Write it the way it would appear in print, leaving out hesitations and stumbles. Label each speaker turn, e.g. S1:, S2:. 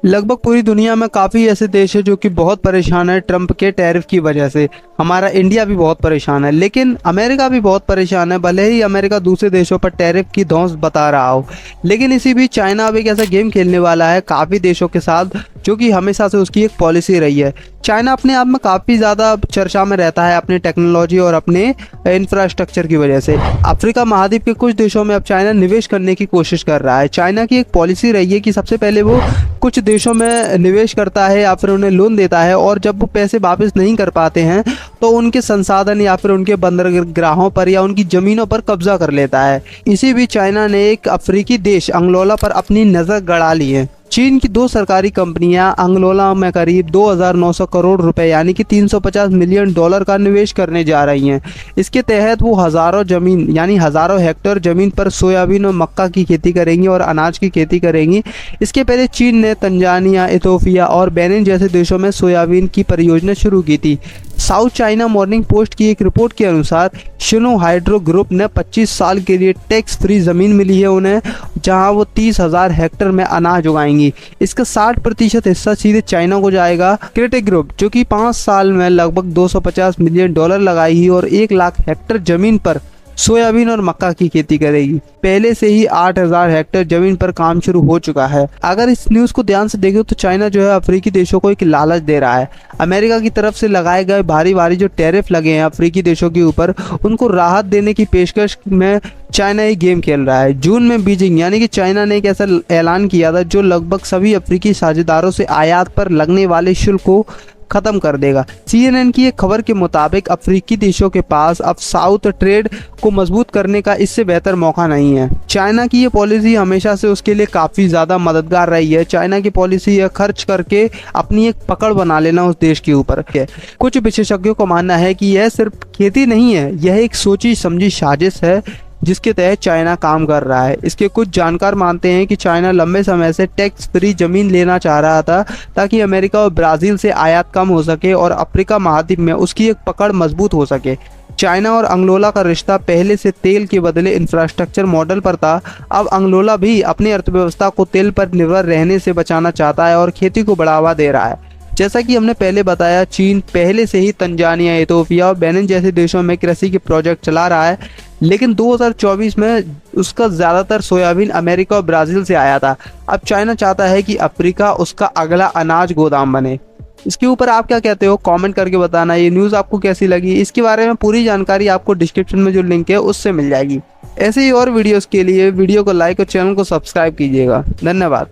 S1: लगभग पूरी दुनिया में काफ़ी ऐसे देश है जो कि बहुत परेशान है ट्रंप के टैरिफ की वजह से। हमारा इंडिया भी बहुत परेशान है, लेकिन अमेरिका भी बहुत परेशान है। भले ही अमेरिका दूसरे देशों पर टैरिफ की धौंस बता रहा हो, लेकिन इसी बीच चाइना अब एक ऐसा गेम खेलने वाला है काफ़ी देशों के साथ, जो कि हमेशा से उसकी एक पॉलिसी रही है। चाइना अपने आप में काफ़ी ज़्यादा चर्चा में रहता है अपनी टेक्नोलॉजी और अपने इंफ्रास्ट्रक्चर की वजह से। अफ्रीका महाद्वीप के कुछ देशों में अब चाइना निवेश करने की कोशिश कर रहा है। चाइना की एक पॉलिसी रही है कि सबसे पहले वो कुछ देशों में निवेश करता है या फिर उन्हें लोन देता है, और जब वो पैसे वापस नहीं कर पाते हैं तो उनके संसाधन या फिर उनके बंदरगाहों पर या उनकी ज़मीनों पर कब्जा कर लेता है। इसी बीच चाइना ने एक अफ्रीकी देश अंगोला पर अपनी नज़र गड़ा ली है। चीन की दो सरकारी कंपनियां अंगोला में करीब 2,900 करोड़ रुपए यानी कि $350 मिलियन का निवेश करने जा रही हैं। इसके तहत वो हज़ारों हेक्टेयर ज़मीन पर सोयाबीन और मक्का की खेती करेंगी और अनाज की खेती करेंगी। इसके पहले चीन ने तंजानिया, इथियोपिया और बेनिन जैसे देशों में सोयाबीन की परियोजना शुरू की थी। साउथ चाइना मॉर्निंग पोस्ट की एक रिपोर्ट के अनुसार शिनो हाइड्रो ग्रुप ने 25 साल के लिए टैक्स फ्री ज़मीन मिली है उन्हें, जहां वो 30,000 हेक्टेयर में अनाज उगाएंगी। इसका 60% हिस्सा सीधे चाइना को जाएगा। क्रेटे ग्रुप, जो कि 5 साल में लगभग $250 मिलियन लगाएगी और 1 लाख हेक्टेयर जमीन पर सोयाबीन और मक्का की खेती करेगी। पहले से ही 8,000 हेक्टेयर जमीन पर काम शुरू हो चुका है। अगर इस न्यूज़ को ध्यान से देखें तो चाइना जो है अफ्रीकी देशों को एक लालच दे रहा है। अमेरिका की तरफ से लगाए गए भारी जो टैरिफ लगे हैं अफ्रीकी देशों के ऊपर, उनको राहत देने की पेशकश में चाइना ये गेम खेल रहा है। जून में बीजिंग यानी कि चाइना ने एक ऐसा ऐलान किया था जो लगभग सभी अफ्रीकी साझेदारों से आयात पर लगने वाले शुल्क को खत्म कर देगा। CNN की एक खबर के मुताबिक अफ्रीकी देशों के पास अब साउथ ट्रेड को मजबूत करने का इससे बेहतर मौका नहीं है। चाइना की ये पॉलिसी हमेशा से उसके लिए काफ़ी ज़्यादा मददगार रही है। चाइना की पॉलिसी है खर्च करके अपनी एक पकड़ बना लेना उस देश के ऊपर। कुछ विशेषज्ञों का मानना है कि यह सिर्फ खेती नहीं है, यह एक सोची समझी साजिश है जिसके तहत चाइना काम कर रहा है। इसके कुछ जानकार मानते हैं कि चाइना लंबे समय से टैक्स फ्री जमीन लेना चाह रहा था ताकि अमेरिका और ब्राज़ील से आयात कम हो सके और अफ्रीका महाद्वीप में उसकी एक पकड़ मजबूत हो सके। चाइना और अंगोला का रिश्ता पहले से तेल के बदले इंफ्रास्ट्रक्चर मॉडल पर था। अब अंगोला भी अपनी अर्थव्यवस्था को तेल पर निर्भर रहने से बचाना चाहता है और खेती को बढ़ावा दे रहा है। जैसा कि हमने पहले बताया, चीन पहले से ही तंजानिया, इथियोपिया और बेनिन जैसे देशों में कृषि के प्रोजेक्ट चला रहा है, लेकिन 2024 में उसका ज़्यादातर सोयाबीन अमेरिका और ब्राज़ील से आया था। अब चाइना चाहता है कि अफ्रीका उसका अगला अनाज गोदाम बने। इसके ऊपर आप क्या कहते हो, कमेंट करके बताना। ये न्यूज़ आपको कैसी लगी? इसके बारे में पूरी जानकारी आपको डिस्क्रिप्शन में जो लिंक है उससे मिल जाएगी। ऐसे ही और वीडियोज़ के लिए वीडियो को लाइक और चैनल को सब्सक्राइब कीजिएगा। धन्यवाद।